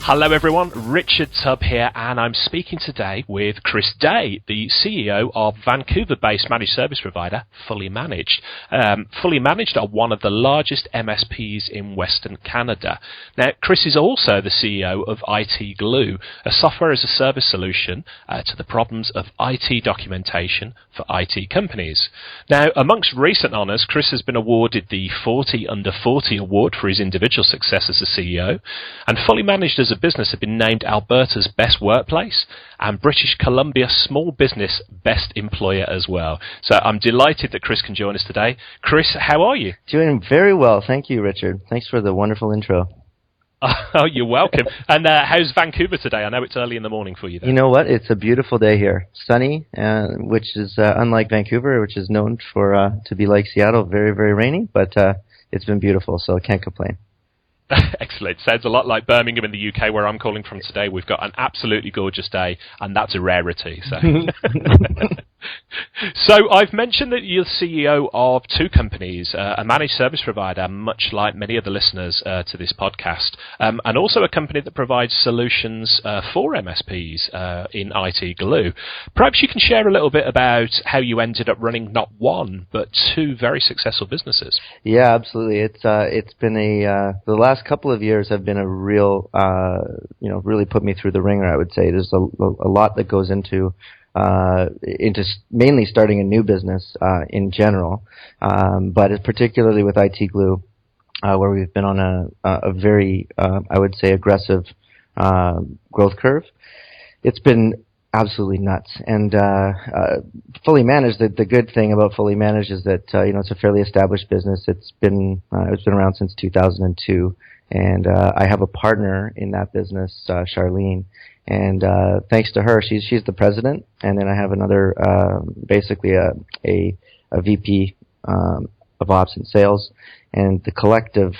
Hello everyone, Richard Tubb here, and I'm speaking today with Chris Day, the CEO of Vancouver-based managed service provider, Fully Managed. Fully Managed are one of the largest MSPs in Western Canada. Now, Chris is also the CEO of IT Glue, a software-as-a-service solution to the problems of IT documentation for IT companies. Now, amongst recent honours, Chris has been awarded the 40 Under 40 award for his individual success as a CEO, and Fully Managed as a business have been named Alberta's Best Workplace and British Columbia Small Business Best Employer as well. So I'm delighted that Chris can join us today. Chris, how are you? Doing very well. Thank you, Richard. Thanks for the wonderful intro. Oh, you're welcome. And how's Vancouver today? I know it's early in the morning for you there. You know what? It's a beautiful day here. Sunny, which is unlike Vancouver, which is known for to be like Seattle, very, very rainy. But it's been beautiful, so I can't complain. Excellent. Sounds a lot like Birmingham in the UK, where I'm calling from today. We've got an absolutely gorgeous day, and that's a rarity. So, so I've mentioned that you're CEO of two companies, a managed service provider, much like many of the listeners to this podcast, and also a company that provides solutions for MSPs in IT Glue. Perhaps you can share a little bit about how you ended up running not one, but two very successful businesses. Yeah, absolutely. It's been the last couple of years have been a real, really put me through the ringer, I would say. There's a lot that goes into mainly starting a new business in general, but particularly with IT Glue, where we've been on a very, I would say, aggressive growth curve. It's been absolutely nuts. And Fully Managed, the good thing about Fully Managed is that it's a fairly established business. It's been around since 2002, and I have a partner in that business, Charlene. And thanks to her, she's the president, and then I have another, basically a VP of ops and sales, and the collective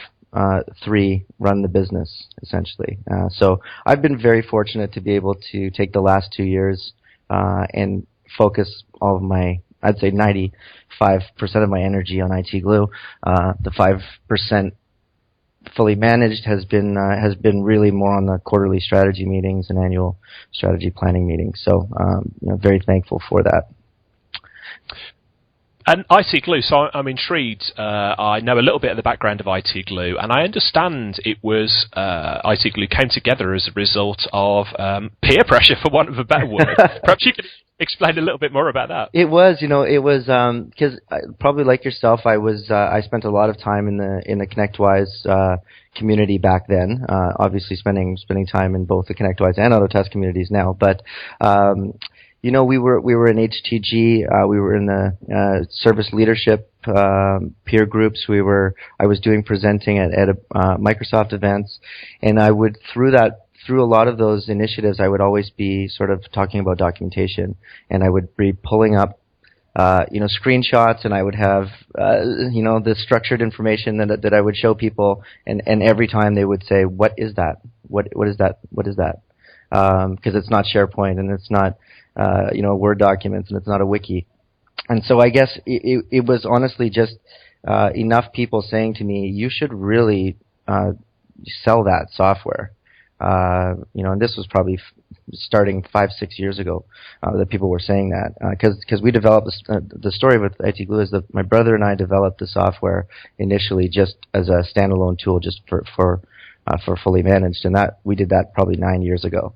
three run the business, essentially. So I've been very fortunate to be able to take the last 2 years and focus all of my, I'd say 95% of my energy on IT Glue. The 5% Fully Managed has been really more on the quarterly strategy meetings and annual strategy planning meetings. So very thankful for that. And IT Glue, so I'm intrigued. I know a little bit of the background of IT Glue, and I understand it was IT Glue came together as a result of peer pressure, for want of a better word. Perhaps you could explain a little bit more about that. It was because probably like yourself, I spent a lot of time in the ConnectWise community back then. Obviously, spending time in both the ConnectWise and Autotest communities now, but. We were in HTG. We were in the service leadership peer groups. I was doing presenting at Microsoft events, and I would through a lot of those initiatives, I would always be sort of talking about documentation, and I would be pulling up screenshots, and I would have the structured information that I would show people, and every time they would say, "What is that? What is that? What is that?" Because it's not SharePoint and it's not Word documents, and it's not a wiki. And so I guess it was honestly just enough people saying to me, you should really sell that software. And this was probably starting 5-6 years ago that people were saying that. Because we developed the story with IT Glue is that my brother and I developed the software initially just as a standalone tool just for Fully Managed, and that we did that probably 9 years ago.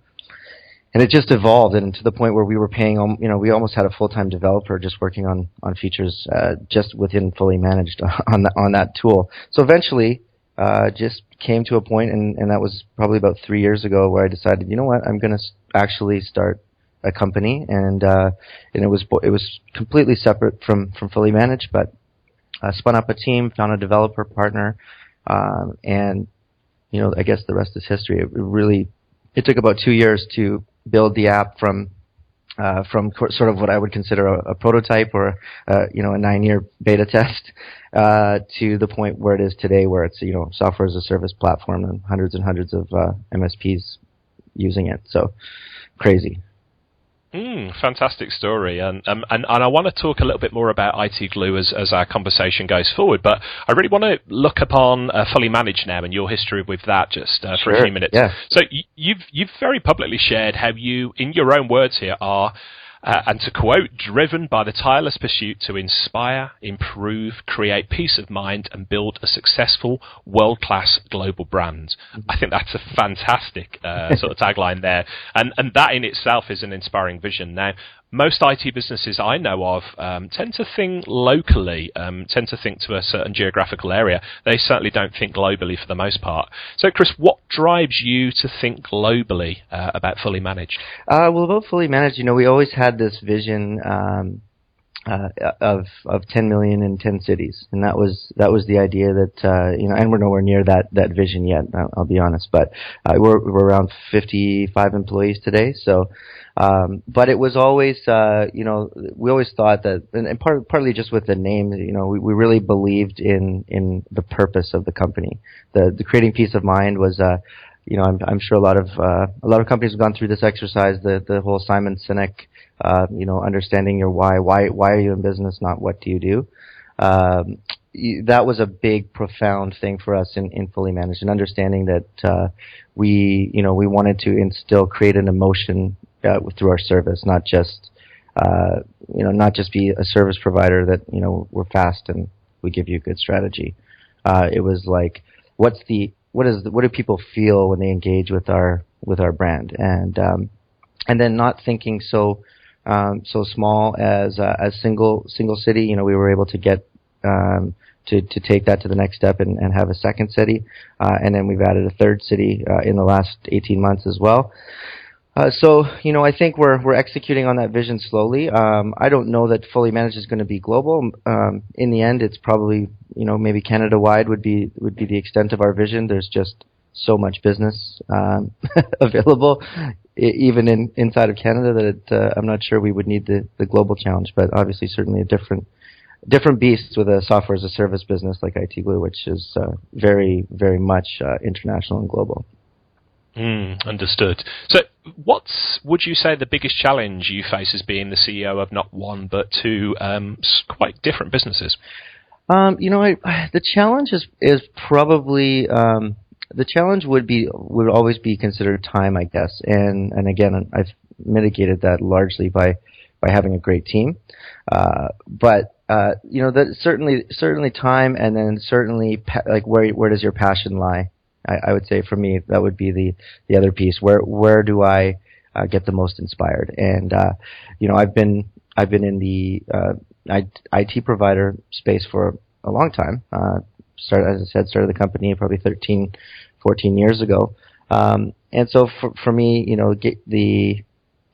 And it just evolved, and to the point where we were paying, we almost had a full-time developer just working on features just within Fully Managed on that tool. So eventually, just came to a point, and that was probably about 3 years ago, where I decided, you know what, I'm going to actually start a company, and it was completely separate from Fully Managed, but I spun up a team, found a developer partner, and I guess the rest is history. It took about 2 years to build the app from sort of what I would consider a prototype or a 9-year beta test to the point where it is today, where it's software as a service platform and hundreds of MSPs using it. So crazy. Fantastic story, and I want to talk a little bit more about IT Glue as our conversation goes forward. But I really want to look upon Fully Managed now and your history with that just for a few minutes. Yeah. So you've very publicly shared how you, in your own words here, are. And to quote, driven by the tireless pursuit to inspire, improve, create peace of mind, and build a successful, world-class global brand. I think that's a fantastic sort of tagline there. And that in itself is an inspiring vision. Now, most IT businesses I know of tend to think locally, tend to think to a certain geographical area. They certainly don't think globally for the most part. So, Chris, what drives you to think globally about Fully Managed? Well, about Fully Managed, we always had this vision of 10 million in 10 cities, and that was the idea that and we're nowhere near that vision yet. I'll be honest, but we're around 55 employees today. So, but it was always we always thought that, and partly just with the name, we really believed in the purpose of the company. The creating peace of mind was. I'm sure a lot of companies have gone through this exercise, the whole Simon Sinek, understanding your why. Why are you in business? Not what do you do? That was a big, profound thing for us in Fully Managed, and understanding that we wanted to create an emotion through our service, not just be a service provider that we're fast and we give you a good strategy. It was like, what do people feel when they engage with our brand, and then not thinking so small as single city. We were able to get to take that to the next step and have a second city, and then we've added a third city in the last 18 months as well. So I think we're executing on that vision slowly. I don't know that Fully Managed is going to be global. In the end, it's probably maybe Canada wide would be the extent of our vision. There's just so much business available, even inside of Canada, that I'm not sure we would need the global challenge. But obviously, certainly a different beast with a software as a service business like IT Glue, which is very, very much international and global. Understood. So would you say the biggest challenge you face as being the CEO of not one but two quite different businesses? The challenge is probably the challenge would always be considered time, I guess. And again, I've mitigated that largely by having a great team. But that certainly time, and then certainly like where does your passion lie? I would say for me that would be the other piece. Where do I get the most inspired? And I've been in the IT provider space for a long time. Started the company probably 13, 14 years ago. And so for me, the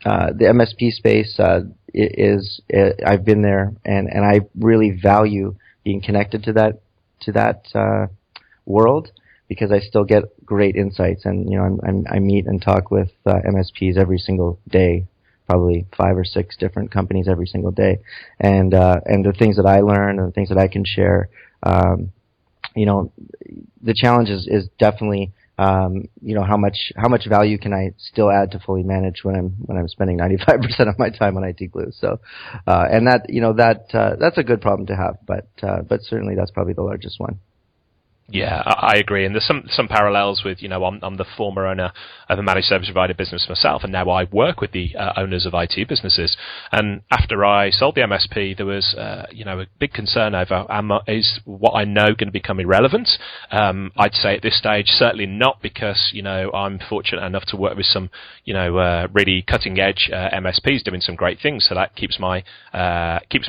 MSP space I've been there, and I really value being connected to that world, because I still get great insights, and I meet and talk with MSPs every single day, probably 5 or 6 different companies every single day, and the things that I learn and the things that I can share. The challenge is definitely how much value can I still add to Fully Managed when I'm spending 95% of my time on IT Glue. So and that's a good problem to have, but certainly that's probably the largest one. Yeah, I agree. And there's some parallels with, I'm the former owner of a managed service provider business myself, and now I work with the owners of IT businesses. And after I sold the MSP, there was, a big concern over, is what I know going to become irrelevant? I'd say at this stage, certainly not, because, I'm fortunate enough to work with some, really cutting edge MSPs doing some great things. So that keeps me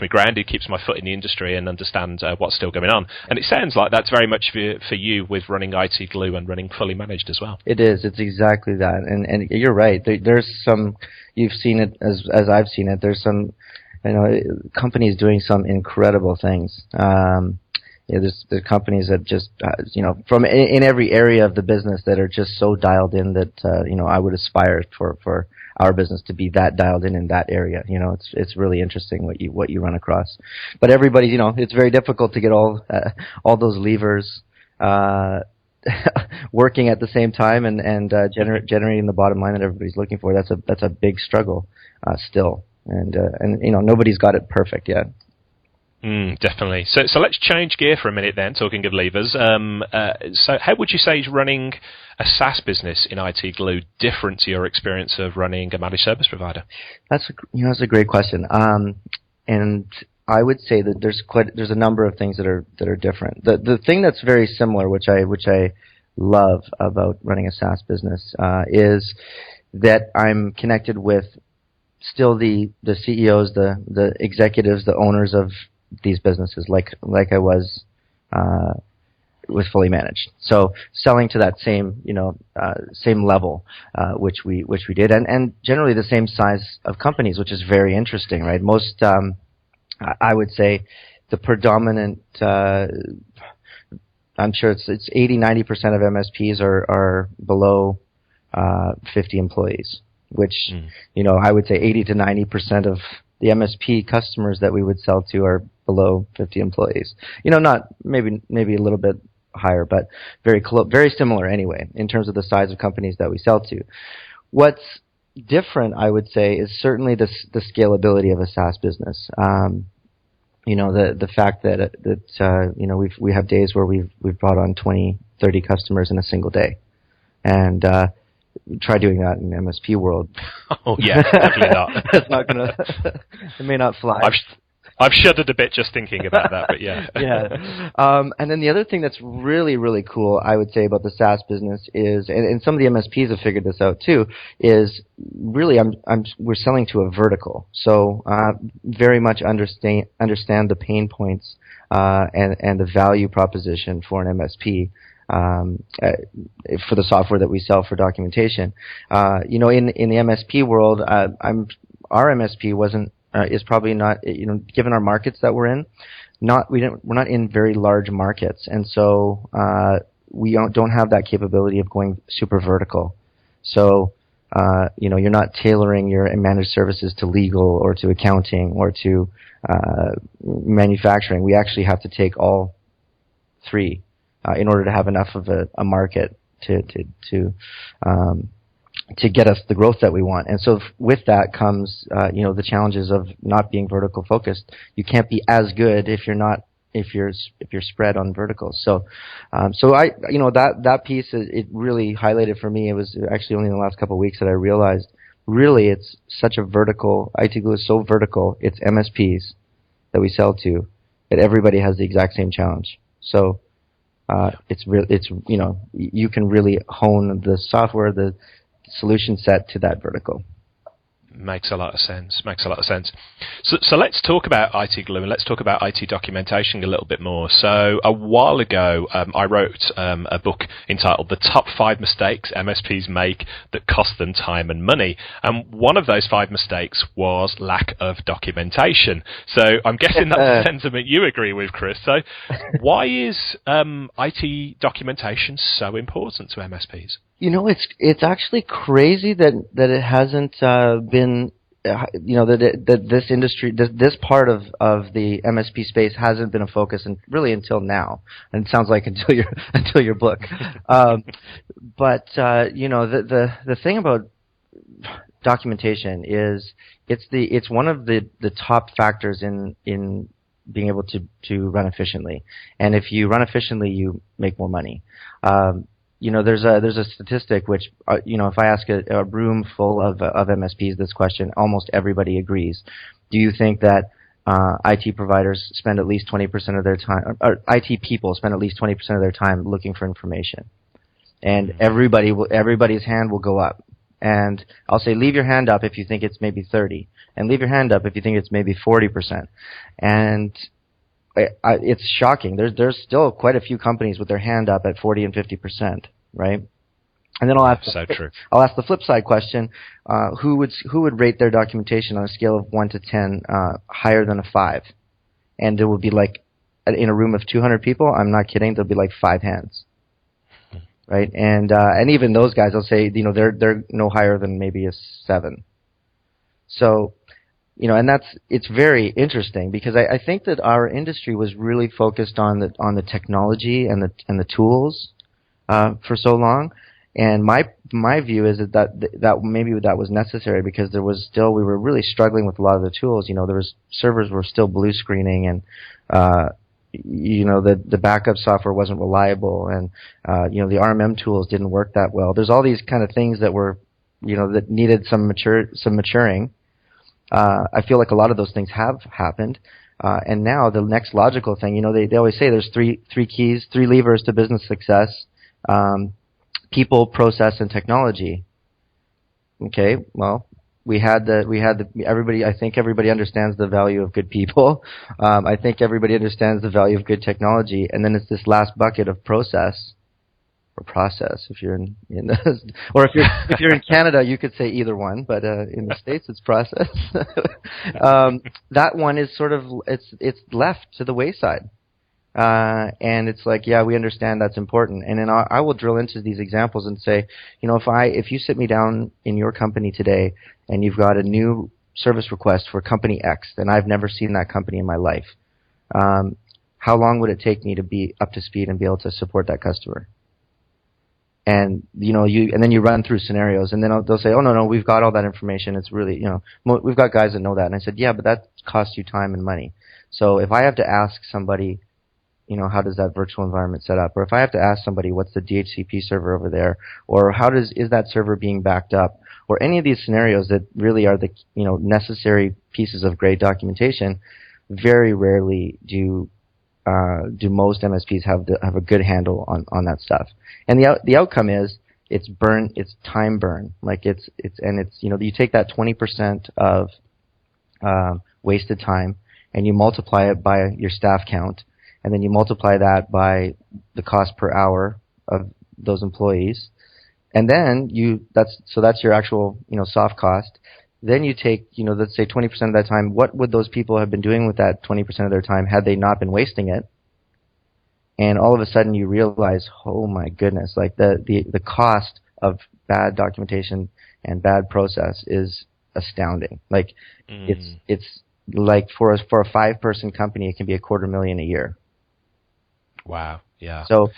grounded, keeps my foot in the industry, and understand what's still going on. And it sounds like that's very much for you with running IT Glue and running Fully Managed as well. It is. It's exactly that. And you're right. There's some, you've seen it as I've seen it. There's some, companies doing some incredible things. There's companies that just, from in every area of the business that are just so dialed in that, I would aspire for our business to be that dialed in that area. It's really interesting what you run across. But everybody, it's very difficult to get all those levers working at the same time and generating the bottom line that everybody's looking for. That's a big struggle. still, and nobody's got it perfect yet. Definitely. So let's change gear for a minute then, talking of levers. So how would you say is running a SaaS business in IT Glue different to your experience of running a managed service provider? That's a great question. And I would say that there's a number of things that are different. The thing that's very similar, which I love about running a SaaS business, is that I'm connected with still the CEOs, the executives, the owners of these businesses, like I was with Fully Managed. So selling to that same level, which we did, and generally the same size of companies, which is very interesting, right? Most, I would say, the predominant, I'm sure it's 80-90% of MSPs are below 50 employees, which I would say 80 to 90% of the MSP customers that we would sell to are below 50 employees. Not maybe a little bit higher, but very similar anyway in terms of the size of companies that we sell to. What's different, I would say, is certainly the scalability of a SaaS business. The fact that we have days where we've brought on 20, 30 customers in a single day, and try doing that in the MSP world. Oh yeah, definitely not. It's not gonna. It may not fly. I've shuddered a bit just thinking about that, but yeah. Yeah. And then the other thing that's really, really cool, I would say, about the SaaS business is, and some of the MSPs have figured this out too, is really we're selling to a vertical. So very much understand the pain points and the value proposition for an MSP. For the software that we sell for documentation, in the MSP world, our MSP is probably not, given our markets that we're in, we're not in very large markets, and so we don't have that capability of going super vertical. So you're not tailoring your managed services to legal or to accounting or to manufacturing. We actually have to take all three in order to have enough of a market to get us the growth that we want. And so with that comes the challenges of not being vertical focused. You can't be as good if you're spread on verticals. So that piece, it really highlighted for me. It was actually only in the last couple of weeks that I realized really it's such a vertical. IT Glue is so vertical. It's MSPs that we sell to that everybody has the exact same challenge. So you can really hone the software, the solution set to that vertical. Makes a lot of sense. So let's talk about IT Glue and let's talk about IT documentation a little bit more. So a while ago, I wrote a book entitled The Top 5 Mistakes MSPs Make That Cost Them Time and Money. And one of those 5 mistakes was lack of documentation. So I'm guessing that's a sentiment you agree with, Chris. So why is IT documentation so important to MSPs? It's actually crazy that it hasn't been, that this industry, this part of the MSP space hasn't been a focus, and really until now. And it sounds like until your book. But the thing about documentation is it's one of the top factors in being able to run efficiently. And if you run efficiently, you make more money. There's a statistic which, if I ask a room full of MSPs this question, almost everybody agrees. Do you think that IT providers spend at least 20% of their time, or IT people spend at least 20% of their time looking for information? And everybody's hand will go up. And I'll say, leave your hand up if you think it's maybe 30, and leave your hand up if you think it's maybe 40%. And it's shocking. There's still quite a few companies with their hand up at 40 and 50%, right? And then I'll ask the flip side question: who would rate their documentation on a scale of 1 to 10 higher than a 5? And it would be like, in a room of 200 people, I'm not kidding, there'll be like 5 hands, right? And even those guys, I'll say, they're no higher than maybe a 7. So. And it's very interesting because I think that our industry was really focused on the technology and the tools for so long, And my view is that maybe that was necessary because we were really struggling with a lot of the tools. Servers were still blue screening, and the backup software wasn't reliable, and the RMM tools didn't work that well. There's all these kind of things that were that needed some maturing. I feel like a lot of those things have happened. And now the next logical thing, they always say there's three levers to business success: people, process, and technology. Okay, well, everybody. I think everybody understands the value of good people. I think everybody understands the value of good technology, and then it's this last bucket of process. Or process, if you're or if you're in Canada, you could say either one, but in the States, it's process. That one is sort of it's left to the wayside, and it's like, yeah, we understand that's important, and then I will drill into these examples and say, if you sit me down in your company today and you've got a new service request for company X, and I've never seen that company in my life, how long would it take me to be up to speed and be able to support that customer? And then you run through scenarios, and then they'll say, "Oh no, we've got all that information. It's really, we've got guys that know that." And I said, "Yeah, but that costs you time and money. So if I have to ask somebody, how does that virtual environment set up, or if I have to ask somebody what's the DHCP server over there, or is that server being backed up, or any of these scenarios that really are the necessary pieces of great documentation, very rarely do most MSPs have a good handle on that stuff. And the outcome is it's time burn. Like you take that 20% of wasted time and you multiply it by your staff count, and then you multiply that by the cost per hour of those employees, and then that's your actual soft cost. Then you take, let's say 20% of that time. What would those people have been doing with that 20% of their time had they not been wasting it? And all of a sudden you realize, oh my goodness, like the cost of bad documentation and bad process is astounding. Like it's like for a 5-person company, it can be $250,000 a year. Wow. Yeah. So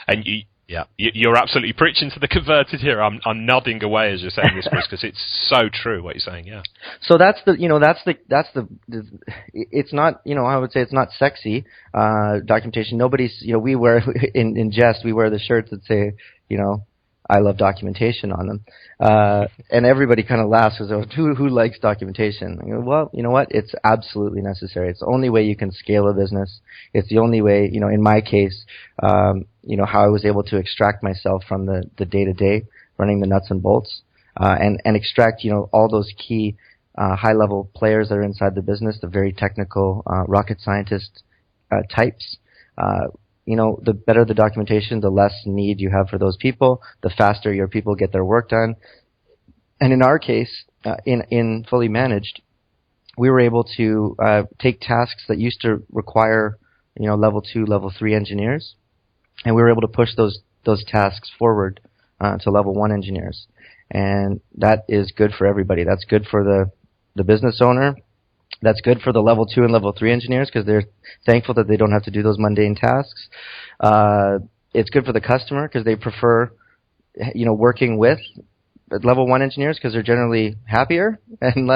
you're absolutely preaching to the converted here. I'm nodding away as you're saying this, Chris, because it's so true what you're saying. Yeah. So that's the it's not, I would say it's not sexy documentation. Nobody's, we wear in jest, we wear the shirts that say, I love documentation on them, and everybody kind of laughs because who likes documentation? Well, you know what? It's absolutely necessary. It's the only way you can scale a business. It's the only way, in my case, how I was able to extract myself from the day-to-day, running the nuts and bolts, and extract, all those key high-level players that are inside the business, the very technical rocket scientist types. The better the documentation, the less need you have for those people, the faster your people get their work done. And in our case, in Fully Managed, we were able to take tasks that used to require, level 2, level 3 engineers, and we were able to push those tasks forward to level 1 engineers. And that is good for everybody. That's good for the business owner. That's good for the level 2 and level 3 engineers because they're thankful that they don't have to do those mundane tasks. It's good for the customer because they prefer, working with level 1 engineers because they're generally happier and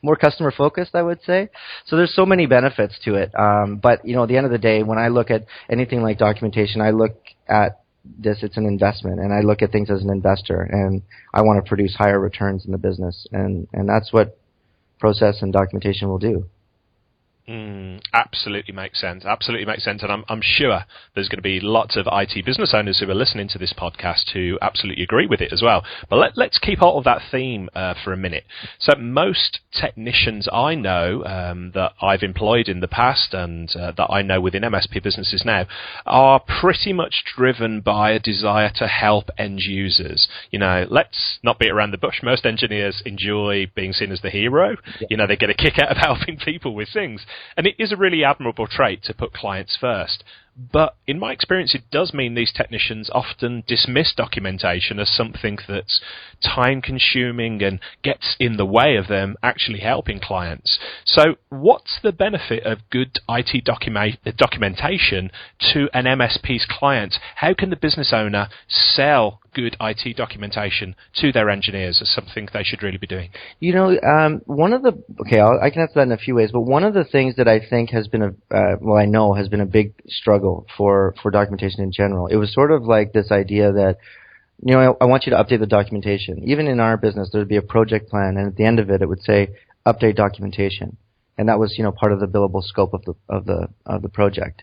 more customer focused, I would say. So there's so many benefits to it. But at the end of the day, when I look at anything like documentation, I look at this, it's an investment, and I look at things as an investor, and I want to produce higher returns in the business, and that's what process and documentation will do. Absolutely makes sense. And I'm sure there's going to be lots of IT business owners who are listening to this podcast who absolutely agree with it as well. But let's keep hold of that theme for a minute. So most technicians I know that I've employed in the past and that I know within MSP businesses now are pretty much driven by a desire to help end users. Let's not beat around the bush. Most engineers enjoy being seen as the hero. Yeah. They get a kick out of helping people with things. And it is a really admirable trait to put clients first. But in my experience, it does mean these technicians often dismiss documentation as something that's time-consuming and gets in the way of them actually helping clients. So what's the benefit of good IT documentation to an MSP's client? How can the business owner sell good IT documentation to their engineers as something they should really be doing? One of the I can answer that in a few ways, but one of the things that I think has been I know has been a big struggle for documentation in general. It was sort of like this idea that I want you to update the documentation. Even in our business, there would be a project plan, and at the end of it, it would say update documentation, and that was part of the billable scope of the project.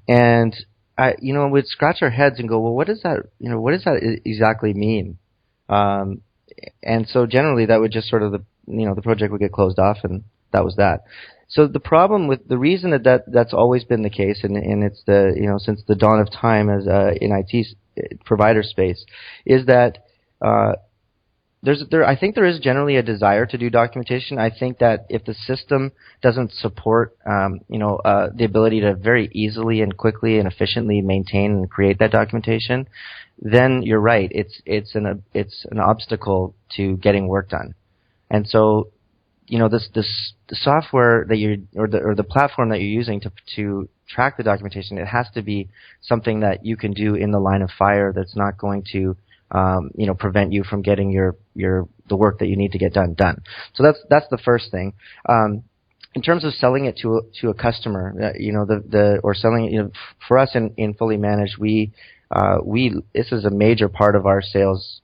And we'd scratch our heads and go, well, what does that exactly mean? And so generally, that would just sort of the project would get closed off, and that was that. So the problem with the reason that's always been the case, and it's since the dawn of time as in IT provider space, is that I think there is generally a desire to do documentation. I think that if the system doesn't support the ability to very easily and quickly and efficiently maintain and create that documentation, then you're right. It's an obstacle to getting work done. And so the software that or the platform that you're using to track the documentation, it has to be something that you can do in the line of fire that's not going to prevent you from getting the work that you need to get done. So that's the first thing. In terms of selling it to a customer, or selling it, for us in Fully Managed, this is a major part of our sales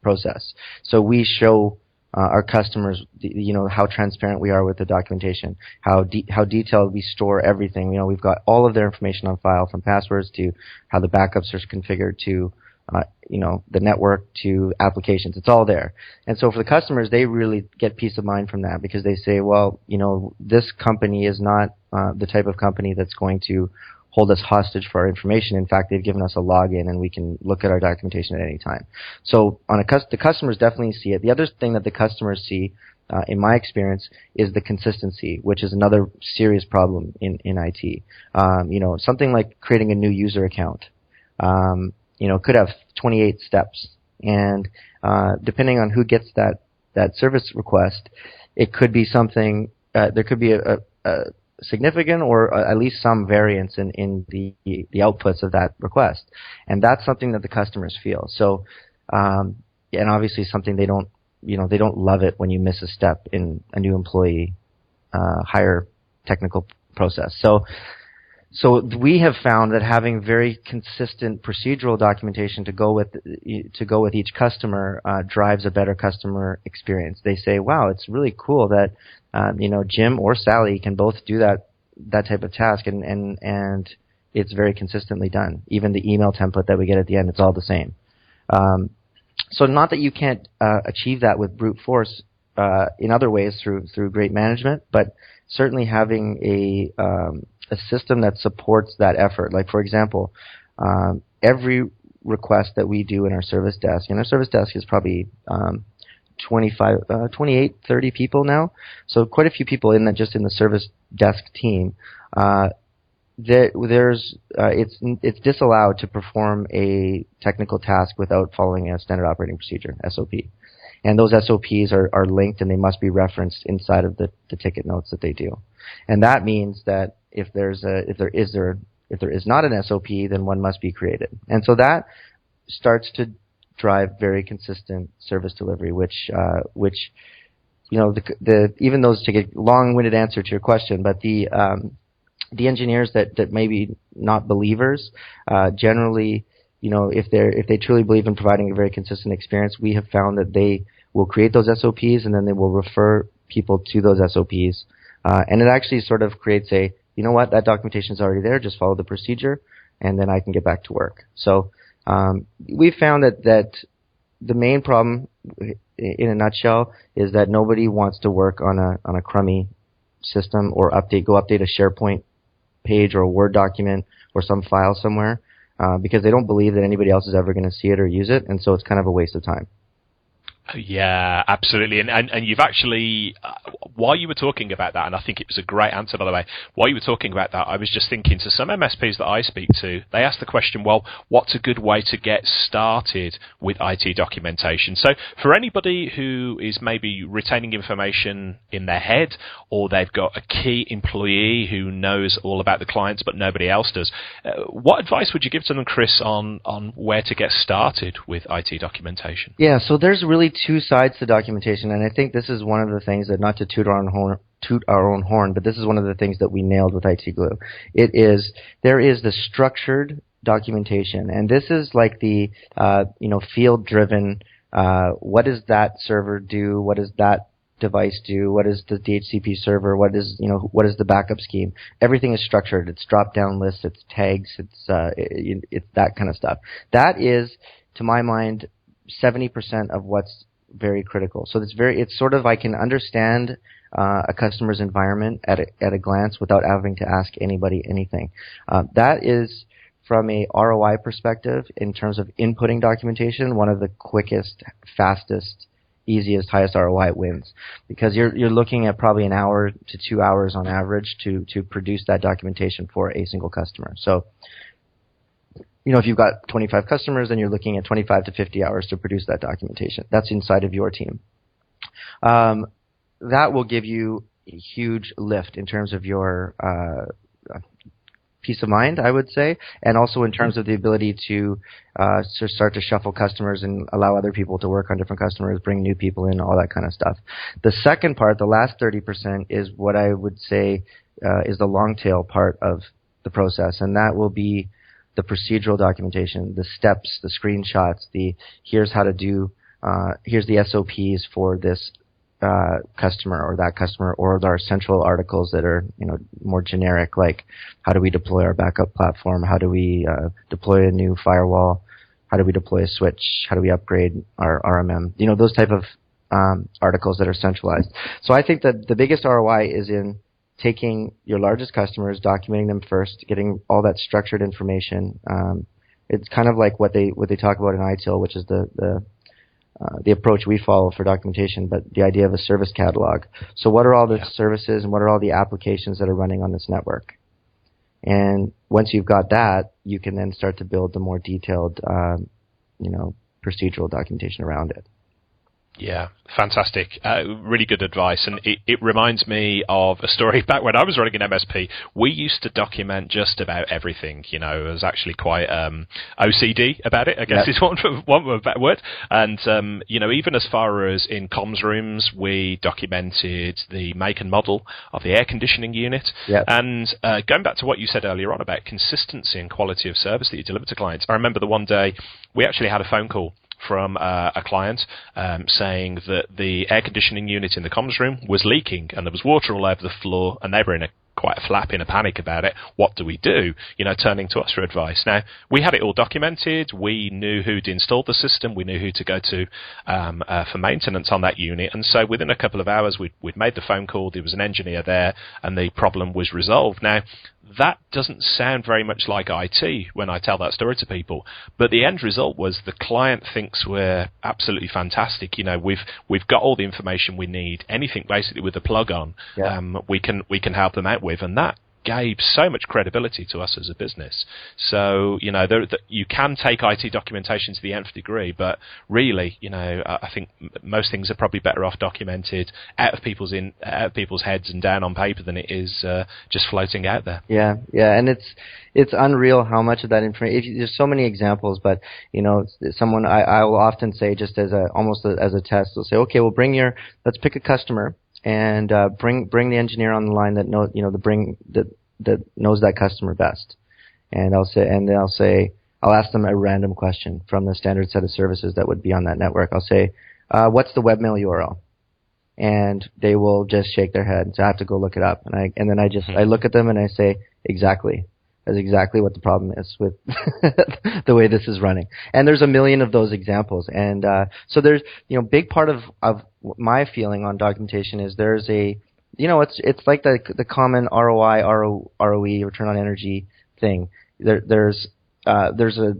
process. So we show our customers, how transparent we are with the documentation, how detailed we store everything. We've got all of their information on file, from passwords to how the backups are configured to the network to applications. It's all there. And so for the customers, they really get peace of mind from that, because they say, well, this company is not the type of company that's going to hold us hostage for our information. In fact, they've given us a login, and we can look at our documentation at any time. So the customers definitely see it. The other thing that the customers see, in my experience, is the consistency, which is another serious problem in IT. Something like creating a new user account, could have 28 steps, and depending on who gets that service request, it could be something. There could be a significant or at least some variance in the outputs of that request, and that's something that the customers feel. So, and obviously something they don't love it when you miss a step in a new employee hire technical process. So we have found that having very consistent procedural documentation to go with each customer drives a better customer experience. They say, "Wow, it's really cool that Jim or Sally can both do that type of task, and it's very consistently done. Even the email template that we get at the end, it's all the same." So not that you can't achieve that with brute force in other ways through great management, but certainly having a system that supports that effort. Like, for example, every request that we do in our service desk, and our service desk is probably 28, 30 people now, so quite a few people just in the service desk team. It's disallowed to perform a technical task without following a standard operating procedure, SOP. And those SOPs are linked, and they must be referenced inside of the ticket notes that they do. And that means that if there is not an SOP, then one must be created. And so that starts to drive very consistent service delivery, which even those, to get long-winded answer to your question, but the engineers that maybe not believers, generally, if they truly believe in providing a very consistent experience, we have found that they will create those SOPs, and then they will refer people to those SOPs. And it actually sort of creates that documentation is already there, just follow the procedure, and then I can get back to work. So we found that the main problem, in a nutshell, is that nobody wants to work on a crummy system or go update a SharePoint page or a Word document or some file somewhere, because they don't believe that anybody else is ever going to see it or use it, and so it's kind of a waste of time. Yeah, absolutely. And you've actually, while you were talking about that, and I think it was a great answer, by the way, while you were talking about that, I was just thinking to some MSPs that I speak to, they ask the question, well, what's a good way to get started with IT documentation? So for anybody who is maybe retaining information in their head, or they've got a key employee who knows all about the clients but nobody else does, what advice would you give to them, Chris, on where to get started with IT documentation? Yeah, so there's really two sides to documentation, and I think this is one of the things that, not to toot our own horn, but this is one of the things that we nailed with IT Glue. There is the structured documentation, and this is like the field-driven. What does that server do? What does that device do? What is the DHCP server? What is the backup scheme? Everything is structured. It's drop-down lists. It's tags. It's that kind of stuff. That is, to my mind, 70% of what's very critical. So it's sort of, I can understand a customer's environment at a glance without having to ask anybody anything. That is, from a ROI perspective, in terms of inputting documentation, one of the quickest, fastest, easiest, highest ROI wins, because you're looking at probably an hour to 2 hours on average to produce that documentation for a single customer. So, if you've got 25 customers, then you're looking at 25 to 50 hours to produce that documentation. That's inside of your team. That will give you a huge lift in terms of your peace of mind, I would say, and also in terms of the ability to start to shuffle customers and allow other people to work on different customers, bring new people in, all that kind of stuff. The second part, the last 30%, is what I would say is the long tail part of the process, and that will be the procedural documentation, the steps, the screenshots, here's how to do, here's the SOPs for this customer or that customer, or our central articles that are more generic, like how do we deploy our backup platform, how do we deploy a new firewall, how do we deploy a switch, how do we upgrade our RMM, those type of articles that are centralized. So I think that the biggest ROI is in taking your largest customers, documenting them first, getting all that structured information. It's kind of like what they talk about in ITIL, which is the approach we follow for documentation, but the idea of a service catalog. So what are all the services and what are all the applications that are running on this network? And once you've got that, you can then start to build the more detailed, procedural documentation around it. Yeah, fantastic. Really good advice. And it reminds me of a story back when I was running an MSP. We used to document just about everything. I was actually quite OCD about it, I guess is one better word. And, even as far as in comms rooms, we documented the make and model of the air conditioning unit. Yep. And going back to what you said earlier on about consistency and quality of service that you deliver to clients, I remember the one day we actually had a phone call from a client saying that the air conditioning unit in the comms room was leaking and there was water all over the floor, and they were in quite a flap, in a panic about it. What do we do? Turning to us for advice. Now, we had it all documented. We knew who'd installed the system. We knew who to go to for maintenance on that unit. And so within a couple of hours, we'd made the phone call. There was an engineer there, and the problem was resolved. Now, that doesn't sound very much like IT when I tell that story to people, but the end result was the client thinks we're absolutely fantastic. We've got all the information we need. Anything basically with a plug on, we can help them out with, and that gave so much credibility to us as a business. So, you can take IT documentation to the nth degree, but really, I think most things are probably better off documented out of people's heads and down on paper than it is just floating out there. Yeah, and it's unreal how much of that information. There's so many examples, but someone I will often say, just as almost as a test, they'll say, okay, well, let's pick a customer. And bring the engineer on the line that knows that knows that customer best. And I'll ask them a random question from the standard set of services that would be on that network. I'll say, what's the webmail URL? And they will just shake their head. So I have to go look it up. And then I look at them and I say, exactly. That's exactly what the problem is with the way this is running. And there's a million of those examples. And so there's, big part of my feeling on documentation is there's it's like the common ROI, ROE, return on energy thing. There's a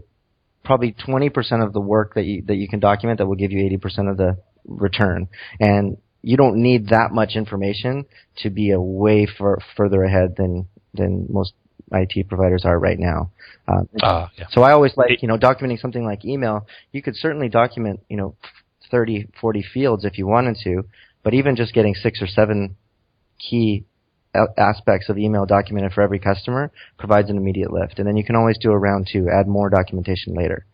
probably 20% of the work that you can document that will give you 80% of the return. And you don't need that much information to be a way further ahead than most IT providers are right now. Yeah. So I always like, documenting something like email. You could certainly document, 30, 40 fields if you wanted to, but even just getting 6 or 7 key aspects of email documented for every customer provides an immediate lift. And then you can always do a round 2, add more documentation later.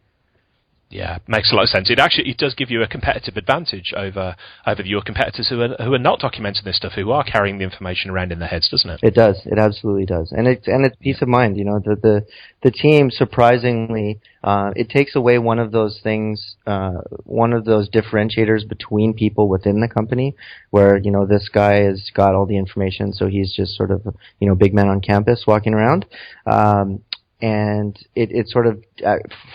Yeah, makes a lot of sense. It does give you a competitive advantage over your competitors who are not documenting this stuff, who are carrying the information around in their heads, doesn't it? It does. It absolutely does. And it's peace of mind. The team, surprisingly, it takes away one of those things, one of those differentiators between people within the company, where this guy has got all the information, so he's just sort of big man on campus walking around. And it sort of,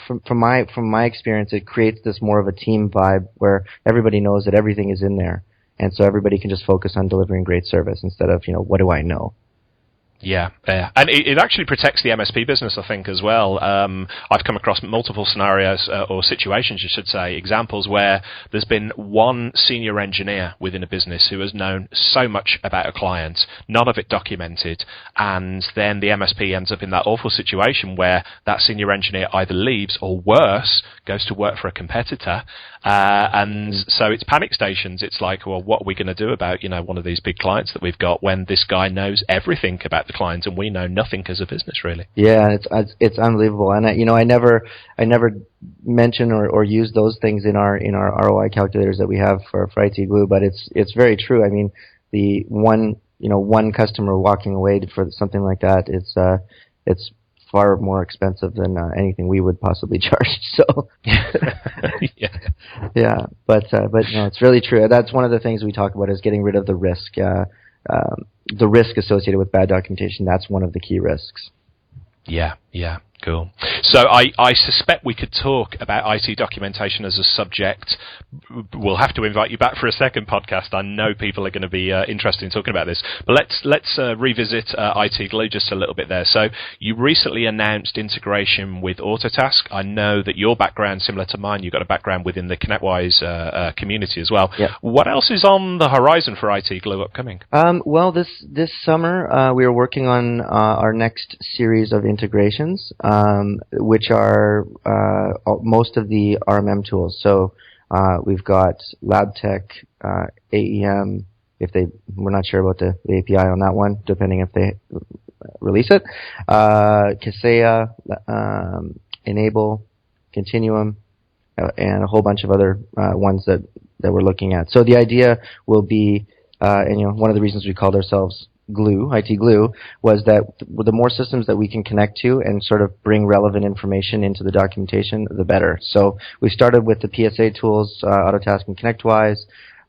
from my experience, it creates this more of a team vibe where everybody knows that everything is in there, and so everybody can just focus on delivering great service instead of what do I know. Yeah, and it actually protects the MSP business, I think, as well. I've come across multiple scenarios, or situations, you should say, examples where there's been one senior engineer within a business who has known so much about a client, none of it documented, and then the MSP ends up in that awful situation where that senior engineer either leaves or, worse, goes to work for a competitor, and so it's panic stations. It's like, well, what are we going to do about one of these big clients that we've got when this guy knows everything about the client and we know nothing as a business, really? Yeah, it's unbelievable. And I never mention or use those things in our ROI calculators that we have for IT Glue, but it's very true. I mean, the one customer walking away for something like that, it's far more expensive than anything we would possibly charge. So yeah, but no, it's really true. That's one of the things we talk about, is getting rid of the risk. The risk associated with bad documentation, that's one of the key risks. Yeah. Cool. So I suspect we could talk about IT documentation as a subject. We'll have to invite you back for a second podcast. I know people are going to be interested in talking about this. But let's revisit IT Glue just a little bit there. So you recently announced integration with Autotask. I know that your background, similar to mine, you've got a background within the ConnectWise community as well. Yep. What else is on the horizon for IT Glue upcoming? Well, this summer we are working on our next series of integrations, which are most of the RMM tools. So we've got LabTech, AEM. We're not sure about the API on that one, depending if they release it. Kaseya, Enable, Continuum, and a whole bunch of other ones that we're looking at. So the idea will be, and one of the reasons we called ourselves Glue, IT Glue, was that the more systems that we can connect to and sort of bring relevant information into the documentation, the better. So we started with the PSA tools, Autotask and ConnectWise,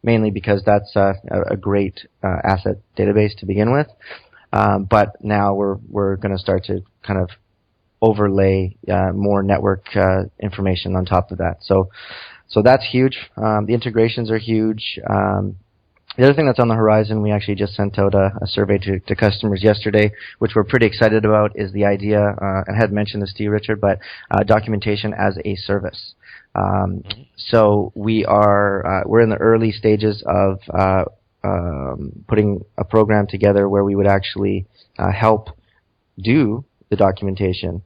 mainly because that's a great asset database to begin with. But now we're going to start to kind of overlay more network information on top of that. So that's huge. The integrations are huge. The other thing that's on the horizon, we actually just sent out a survey to customers yesterday, which we're pretty excited about, is the idea, and I had mentioned this to you, Richard, but documentation as a service. So we're in the early stages of putting a program together where we would actually help do the documentation,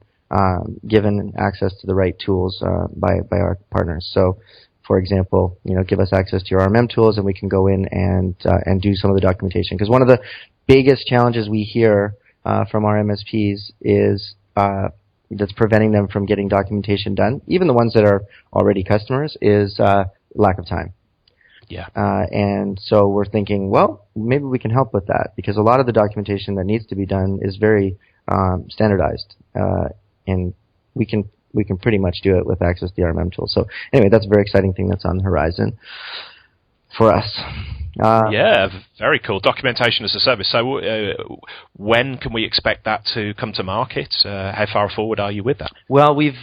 given access to the right tools by our partners. So, for example, give us access to your RMM tools, and we can go in and do some of the documentation. Because one of the biggest challenges we hear from our MSPs is that's preventing them from getting documentation done, even the ones that are already customers, is lack of time. Yeah. And so we're thinking, well, maybe we can help with that, because a lot of the documentation that needs to be done is very standardized, and we can pretty much do it with access to the RMM tool. So anyway, that's a very exciting thing that's on the horizon for us. Yeah, very cool. Documentation as a service. So when can we expect that to come to market? How far forward are you with that? Well, we've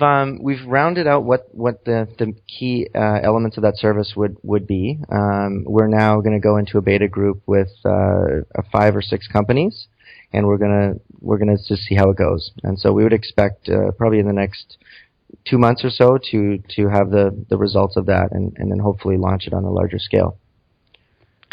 rounded out what the key elements of that service would be. We're now going to go into a beta group with 5 or 6 companies, and we're gonna just see how it goes. And so we would expect probably in the next 2 months or so to have the results of that, and then hopefully launch it on a larger scale.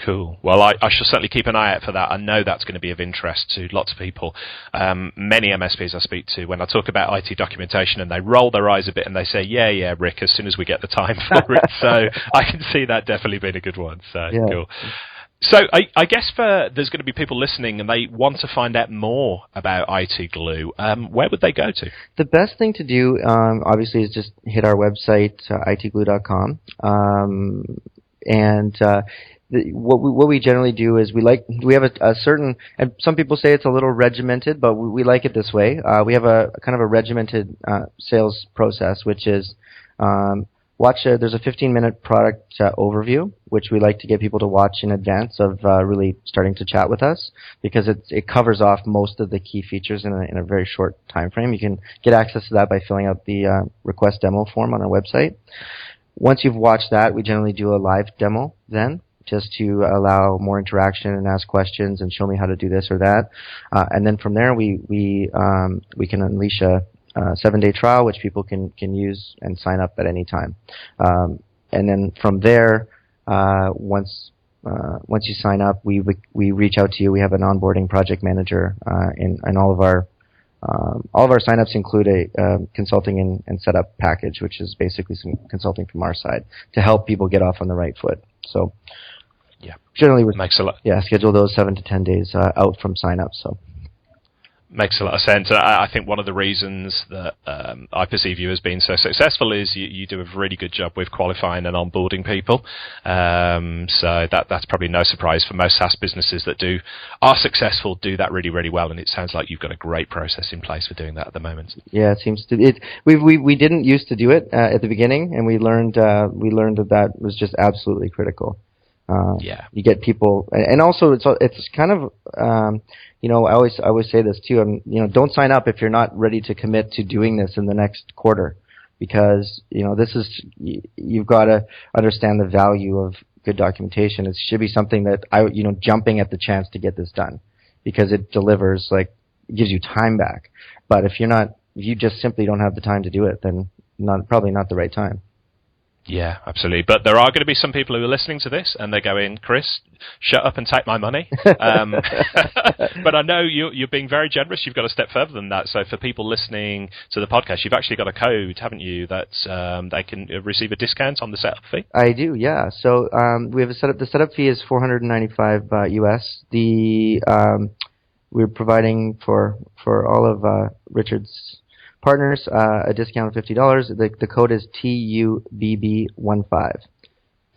Cool. Well, I shall certainly keep an eye out for that. I know that's going to be of interest to lots of people. Many MSPs I speak to, when I talk about IT documentation, and they roll their eyes a bit and they say, yeah, Rick, as soon as we get the time for it. So I can see that definitely being a good one. So yeah. Cool. So I guess there's going to be people listening and they want to find out more about IT Glue. Where would they go to? The best thing to do, obviously, is just hit our website, itglue.com. What we generally do is we have a certain, and some people say it's a little regimented, but we like it this way. We have a kind of a regimented sales process, which is there's a 15-minute product overview, which we like to get people to watch in advance of really starting to chat with us, because it covers off most of the key features in a very short time frame. You can get access to that by filling out the request demo form on our website. Once you've watched that, we generally do a live demo then, just to allow more interaction and ask questions and show me how to do this or that. And then from there, we can unleash a 7-day trial, which people can use and sign up at any time. And then from there, once you sign up, we reach out to you. We have an onboarding project manager, and all of our signups include a consulting and setup package, which is basically some consulting from our side to help people get off on the right foot. So, yeah, generally we schedule those 7 to 10 days out from sign up. So. Makes a lot of sense. I think one of the reasons that I perceive you as being so successful is you do a really good job with qualifying and onboarding people. So that's probably no surprise for most SaaS businesses that are successful, do that really, really well. And it sounds like you've got a great process in place for doing that at the moment. Yeah, it seems to. We didn't used to do it at the beginning, and we learned that was just absolutely critical. You get people, and also it's kind of. I always say this too. Don't sign up if you're not ready to commit to doing this in the next quarter, because you've got to understand the value of good documentation. It should be something that jumping at the chance to get this done, because it delivers, it gives you time back. But if you just simply don't have the time to do it, then probably not the right time. Yeah, absolutely. But there are going to be some people who are listening to this and they're going, Chris, shut up and take my money. But I know you're being very generous. You've got a step further than that. So for people listening to the podcast, you've actually got a code, haven't you, that they can receive a discount on the setup fee? I do, yeah. So we have the setup fee is $495 US. We're providing for all of Richard's partners a discount of $50. The code is TUBB15.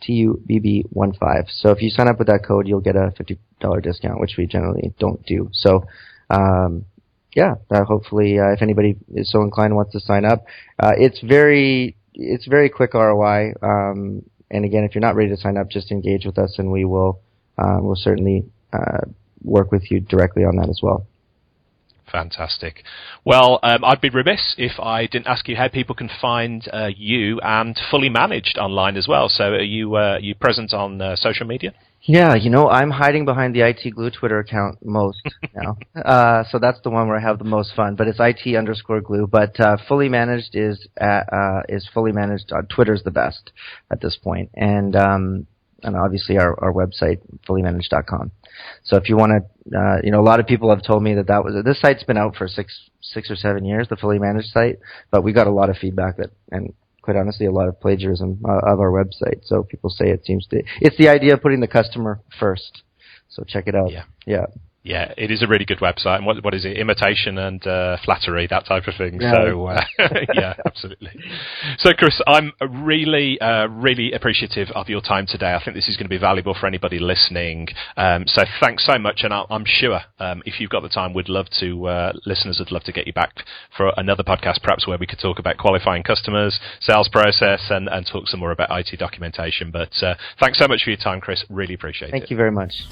TUBB15. So if you sign up with that code, you'll get a $50 discount, which we generally don't do. So, hopefully, if anybody is so inclined and wants to sign up, it's very quick ROI. And again, if you're not ready to sign up, just engage with us, and we'll certainly work with you directly on that as well. Fantastic. Well, I'd be remiss if I didn't ask you how people can find you and Fully Managed online as well. So are you present on social media? Yeah, I'm hiding behind the IT Glue Twitter account most now. So that's the one where I have the most fun. But it's IT_Glue. But Fully Managed is Fully Managed. Twitter's the best at this point. And obviously our website, fullymanaged.com. So if you want to, a lot of people have told me this site's been out for six or 7 years, the Fully Managed site, but we got a lot of feedback and quite honestly a lot of plagiarism of our website. So people say it's the idea of putting the customer first. So check it out. Yeah. Yeah, it is a really good website. And what is it? Imitation and flattery, that type of thing. Yeah. So, yeah, absolutely. So, Chris, I'm really, really appreciative of your time today. I think this is going to be valuable for anybody listening. So thanks so much. And I'm sure if you've got the time, listeners would love to get you back for another podcast, perhaps where we could talk about qualifying customers, sales process, and talk some more about IT documentation. But thanks so much for your time, Chris. Really appreciate it. Thank you very much.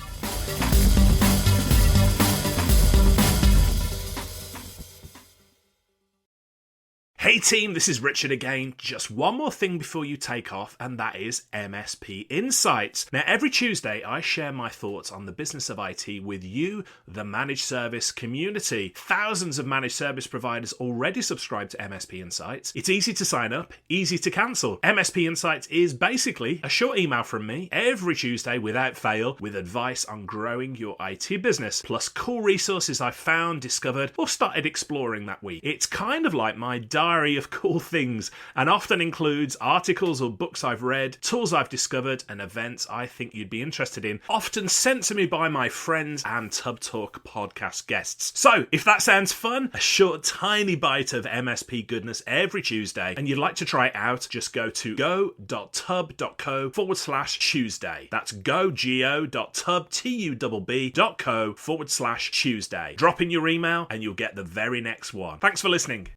Hey team, this is Richard again. Just one more thing before you take off, and that is MSP Insights. Now, every Tuesday, I share my thoughts on the business of IT with you, the managed service community. Thousands of managed service providers already subscribe to MSP Insights. It's easy to sign up, easy to cancel. MSP Insights is basically a short email from me every Tuesday without fail with advice on growing your IT business, plus cool resources I've found, discovered, or started exploring that week. It's kind of like my diary of cool things, and often includes articles or books I've read, tools I've discovered, and events I think you'd be interested in, often sent to me by my friends and Tub Talk podcast guests. So, if that sounds fun, a short tiny bite of MSP goodness every Tuesday, and you'd like to try it out, just go to go.tub.co/Tuesday. That's go.tub.co/Tuesday. Drop in your email and you'll get the very next one. Thanks for listening.